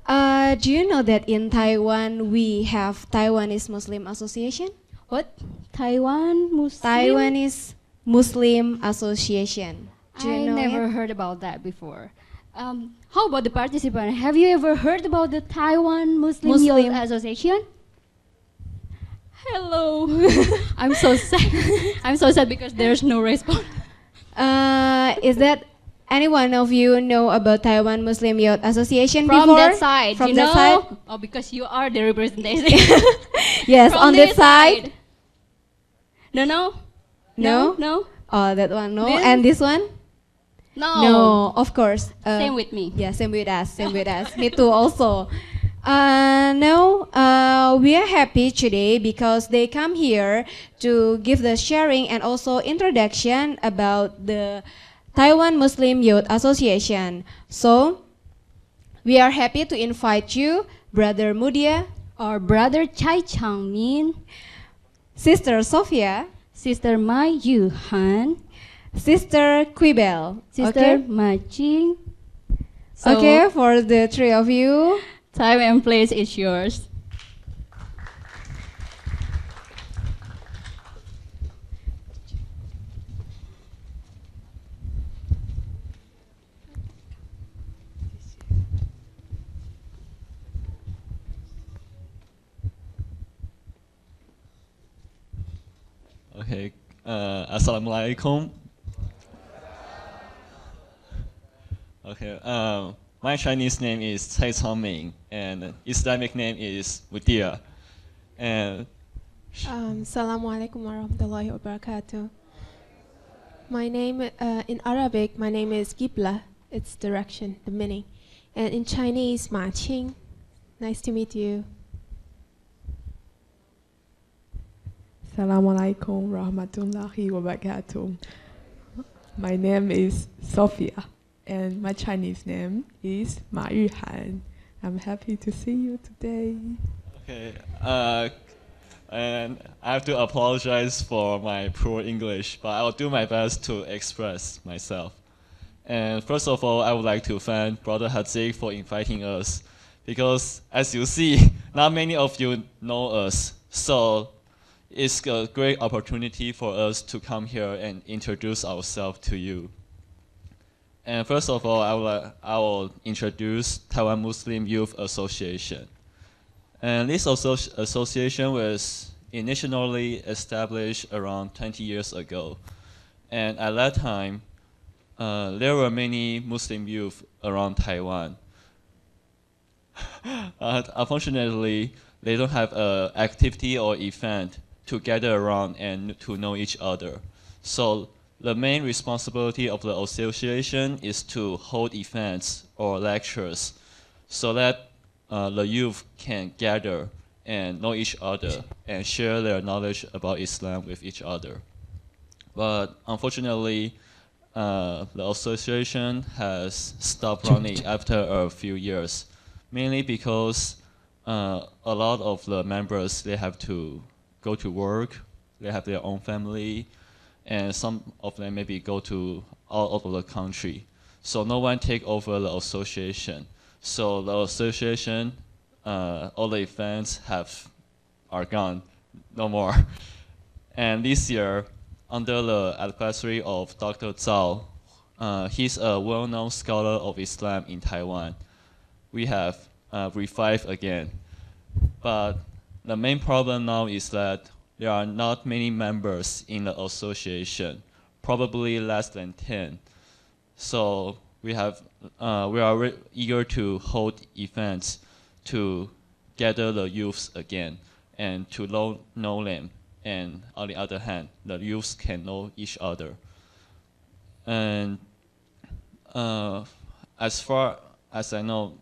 Do you know that in Taiwan we have Taiwanese Muslim Association? What? Taiwan Muslim? Taiwanese Muslim Association. Do you I know never it? heard about that before. How about the participant? Have you ever heard about the Taiwan Muslim Youth Association? Hello. I'm so sad. I'm so sad because there's no response. Is that any one of you know about Taiwan Muslim Youth Association From before? that side, From you that know? side? Oh, because you are the representation. Yes, From on this that side. No, no. No? No. Oh, that one, no. This? And this one? No. No, of course. Same with me. Yeah, same with us. Same with us. Me too, also. No, we are happy today because they come here to give the sharing and also introduction about the Taiwan Muslim Youth Association. So, we are happy to invite you, Brother Mudia, Our brother Chai Changmin, Sister Sophia, Sister Mai Yuhan, Sister Quibel. Sister Okay? Ma Jing. So, Okay, for the three of you. time and place is yours. Okay, Assalamualaikum. Okay, my Chinese name is Cai Changming, and Islamic name is Mudia. And Assalamu alaikum warahmatullahi wabarakatuh. My name, in Arabic, my name is Gibla. It's direction, the meaning. And in Chinese, Ma Qing. Nice to meet you. Assalamualaikum warahmatullahi wabarakatuh. My name is Sophia, and my Chinese name is Ma Yuhan. I'm happy to see you today. okay, and I have to apologize for my poor English, but I will do my best to express myself. And first of all, I would like to thank Brother Hazik for inviting us, because as you see, not many of you know us, so it's a great opportunity for us to come here and introduce ourselves to you. And first of all, I will introduce Taiwan Muslim Youth Association. And this association was initially established around 20 years ago. And at that time, there were many Muslim youth around Taiwan. Unfortunately, they don't have an activity or event to gather around and to know each other. So the main responsibility of the association is to hold events or lectures so that the youth can gather and know each other and share their knowledge about Islam with each other. But unfortunately, the association has stopped running after a few years, mainly because a lot of the members, they have to go to work, they have their own family, and some of them maybe go to all over the country. So no one take over the association. So the association, all the events are gone, no more. And this year, under the advisory of Dr. Zhao, he's a well-known scholar of Islam in Taiwan. We have revived again. But the main problem now is that there are not many members in the association, probably less than 10. So we are eager to hold events to gather the youths again and to know them. And on the other hand, the youths can know each other. And as far as I know,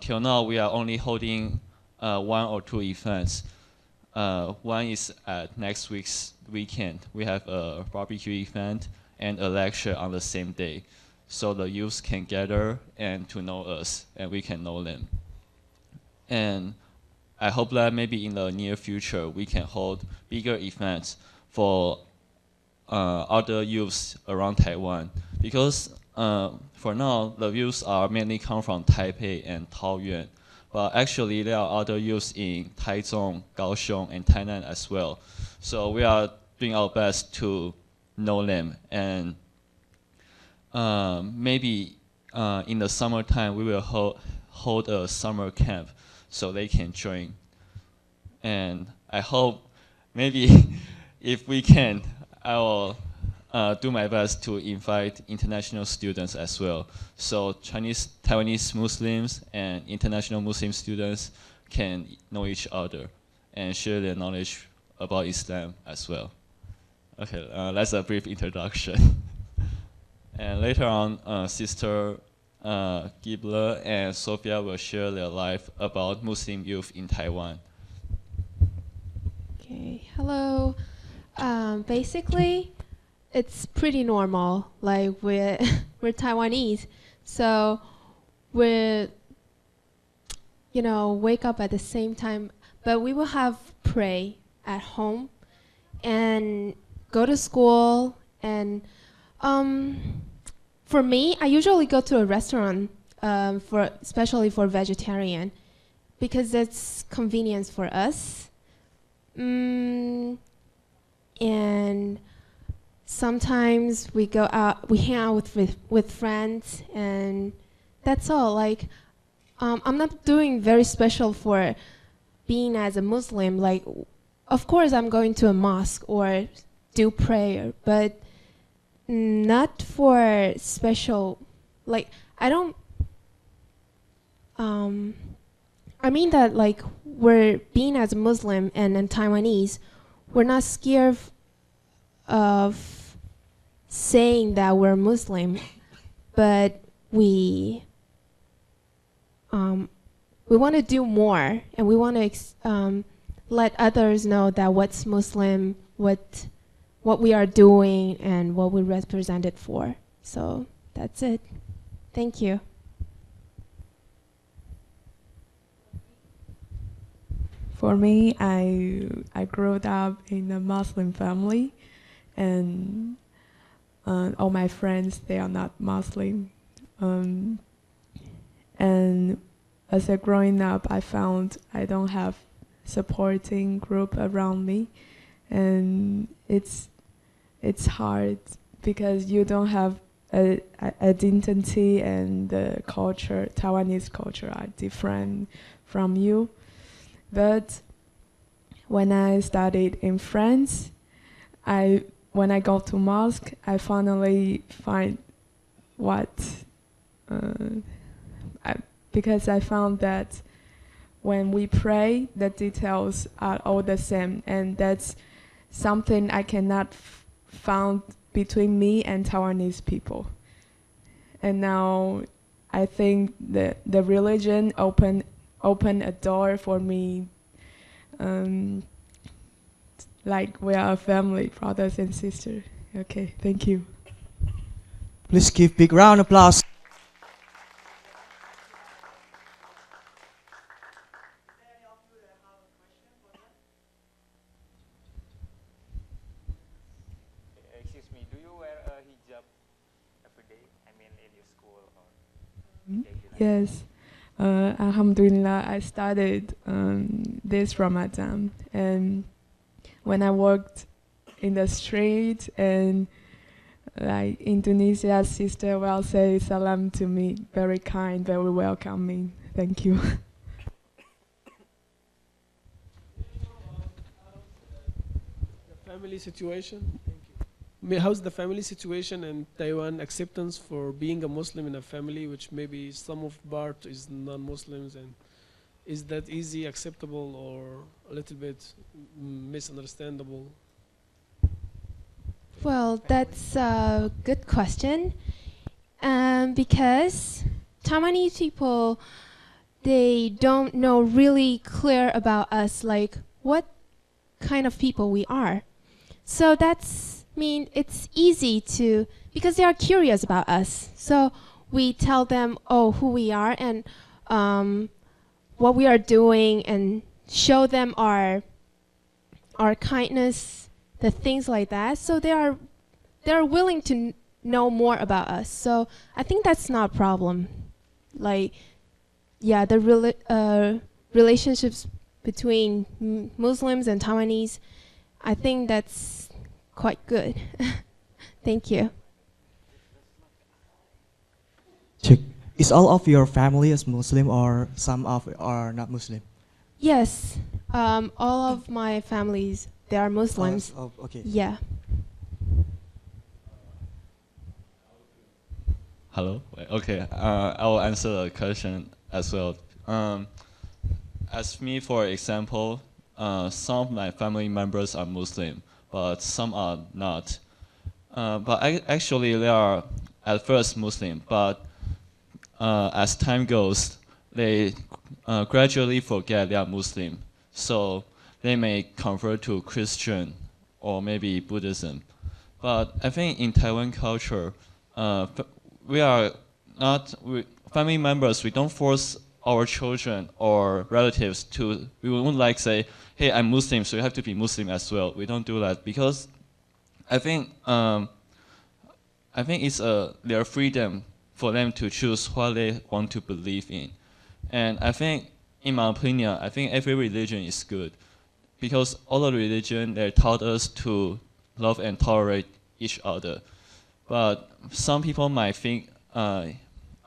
till now we are only holding 1 or 2 events. One is at next week's weekend. We have a barbecue event and a lecture on the same day. So the youths can gather and to know us, and we can know them. And I hope that maybe in the near future we can hold bigger events for other youths around Taiwan. Because for now, the youths are mainly come from Taipei and Taoyuan. but actually there are other youths in Taichung, Kaohsiung, and Tainan as well. So we are doing our best to know them, and maybe in the summertime we will hold a summer camp so they can join. And I hope maybe if we can, I will do my best to invite international students as well. So Chinese, Taiwanese Muslims and international Muslim students can know each other and share their knowledge about Islam as well. Okay, that's a brief introduction. And later on, Sister Gibla and Sophia will share their life about Muslim youth in Taiwan. Okay, hello. Basically, it's pretty normal. Like we're Taiwanese, so we wake up at the same time, but we will have pray at home and go to school. And for me, I usually go to a restaurant especially for vegetarian, because that's convenience for us. And sometimes we go out, we hang out with friends, and that's all. Like, I'm not doing very special for being as a Muslim. Like, of course I'm going to a mosque or do prayer, but not for special. Like, I don't. I mean that, like, we're being as a Muslim and Taiwanese, we're not scared of saying that we're Muslim, but we want to do more, and we want to let others know that what's Muslim, what we are doing, and what we represent it for. So that's it. Thank you. For me, I grew up in a Muslim family, and all my friends, they are not Muslim. And as I growing up, I found I don't have supporting group around me, and it's hard because you don't have a identity, and the culture, Taiwanese culture, are different from you. But when I studied in France, when I go to mosque, I finally find because I found that when we pray, the details are all the same, and that's something I cannot found between me and Taiwanese people. And now I think the religion open a door for me, like we are a family, brothers and sisters. Okay, thank you. Please give big round of applause. Excuse me, do you wear a hijab every day? I mean, in your school or daily life? Yes. Alhamdulillah, I started this Ramadan, and when I walked in the street, and like Indonesia's sister will say salam to me, very kind, very welcoming. Thank you. The family situation. How's the family situation in Taiwan, acceptance for being a Muslim in a family, which maybe some of part is non-Muslims, and is that easy, acceptable, or a little bit misunderstandable? Well, that's a good question, because Taiwanese people, they don't know really clear about us, like what kind of people we are. So it's easy to, because they are curious about us. So we tell them, who we are and what we are doing, and show them our kindness, the things like that. So they are willing to know more about us. So I think that's not a problem. Like, yeah, the relationships between Muslims and Taiwanese, I think that's quite good. Thank you. Check. Is all of your family is Muslim or some of are not Muslim? Yes, all of my families, they are Muslims. Oh, okay. Yeah. Hello. Okay. I will answer the question as well. As me, for example, some of my family members are Muslim, but some are not. Actually, they are at first Muslim, but as time goes, they gradually forget they are Muslim. So they may convert to Christian or maybe Buddhism. But I think in Taiwan culture, we are not family members. We don't force our children or relatives to. We wouldn't like say, "Hey, I'm Muslim, so you have to be Muslim as well." We don't do that because I think it's their freedom for them to choose what they want to believe in. And I think, in my opinion, I think every religion is good because all the religion they taught us to love and tolerate each other. But some people might think,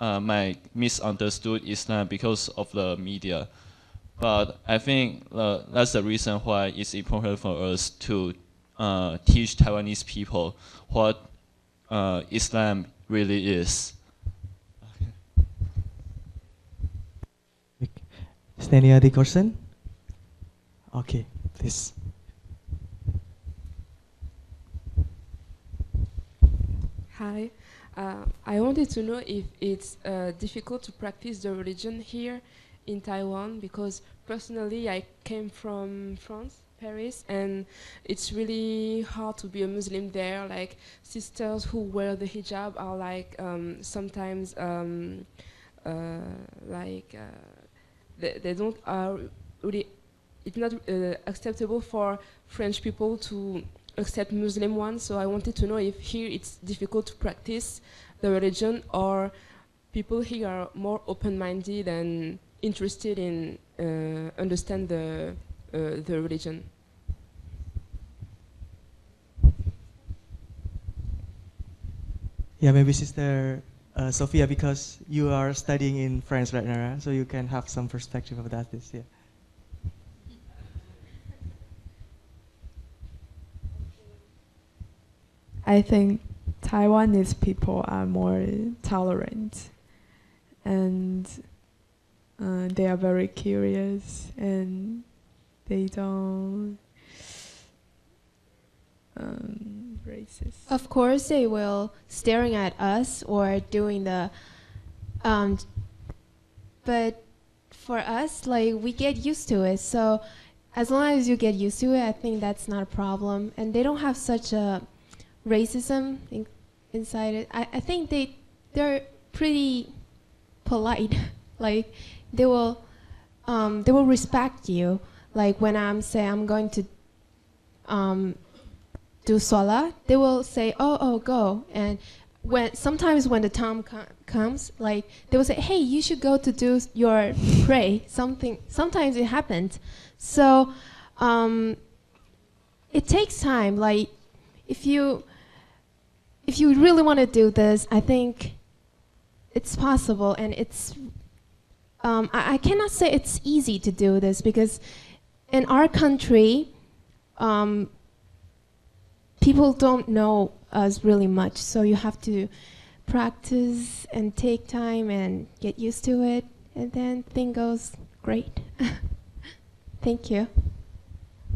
might misunderstood Islam because of the media. But I think that's the reason why it's important for us to teach Taiwanese people what Islam really is. Is there any other question? Okay, please. Hi. I wanted to know if it's difficult to practice the religion here in Taiwan, because personally I came from France, Paris, and it's really hard to be a Muslim there. Like sisters who wear the hijab are like sometimes they don't really. It's not acceptable for French people to accept Muslim ones. So I wanted to know if here it's difficult to practice the religion, or people here are more open-minded and interested in understand the religion. Yeah, maybe Sister Sophia, because you are studying in France right now, right? So you can have some perspective about this. Yeah. I think Taiwanese people are more tolerant, and they are very curious, and they don't racist. Of course, they will staring at us or doing the, but for us, like we get used to it. So as long as you get used to it, I think that's not a problem. And they don't have such a racism inside it. I think they're pretty polite. Like they will respect you. Like when I'm going to do salah, they will say, oh, go. And sometimes when the time comes, like they will say, hey, you should go to do your pray. Sometimes it happens. So it takes time. Like if you really want to do this, I think it's possible, and it's I cannot say it's easy to do this, because in our country, people don't know us really much, so you have to practice and take time and get used to it, and then things goes great. Thank you.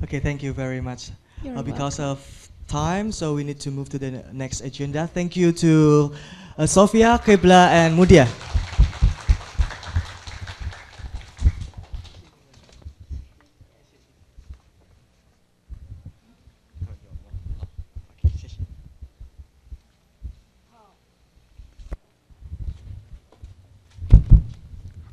Okay, thank you very much. Because welcome. of time, so we need to move to the next agenda. Thank you to Sophia, Qibla, and Mudia.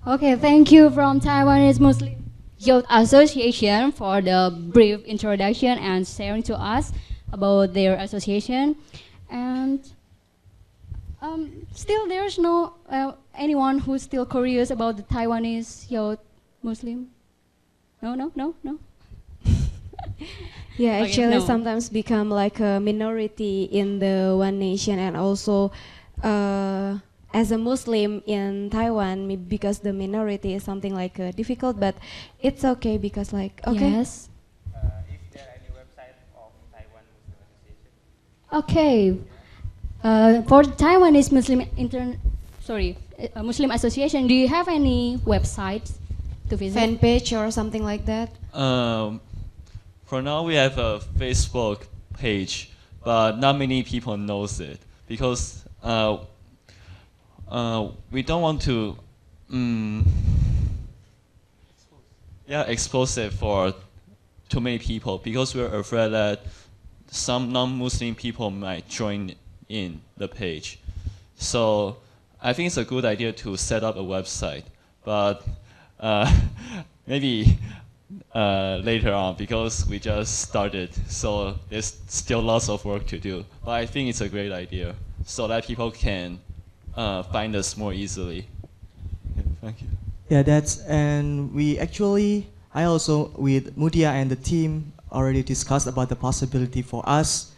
Okay, thank you from Taiwanese Muslim Youth Association for the brief introduction and sharing to us about their association. And Still, there's no anyone who's still curious about the Taiwanese youth Muslim. No. Yeah, Okay, actually, no. sometimes become like a minority in the one nation, and also as a Muslim in Taiwan, because the minority is something like difficult, but it's okay because like okay. Yes. Is there any website of Taiwan Muslim Association? Okay. For Taiwanese Muslim Association, do you have any websites to visit? Fan page or something like that. For now, we have a Facebook page, but not many people knows it because we don't want to expose it for too many people because we're afraid that some non-Muslim people might join in the page. So I think it's a good idea to set up a website, but maybe later on because we just started, so there's still lots of work to do. But I think it's a great idea so that people can find us more easily. Yeah, thank you. Yeah, I also with Mudia and the team already discussed about the possibility for us,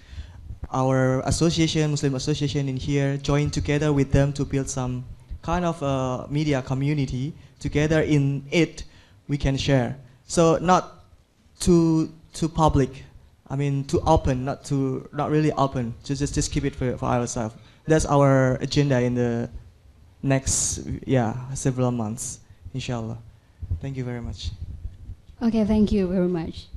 our association, Muslim association in here, join together with them to build some kind of a media community. Together in it, we can share. So not too public. I mean, too open, not really open. Just keep it for ourselves. That's our agenda in the next several months, inshallah. Thank you very much. Okay, thank you very much.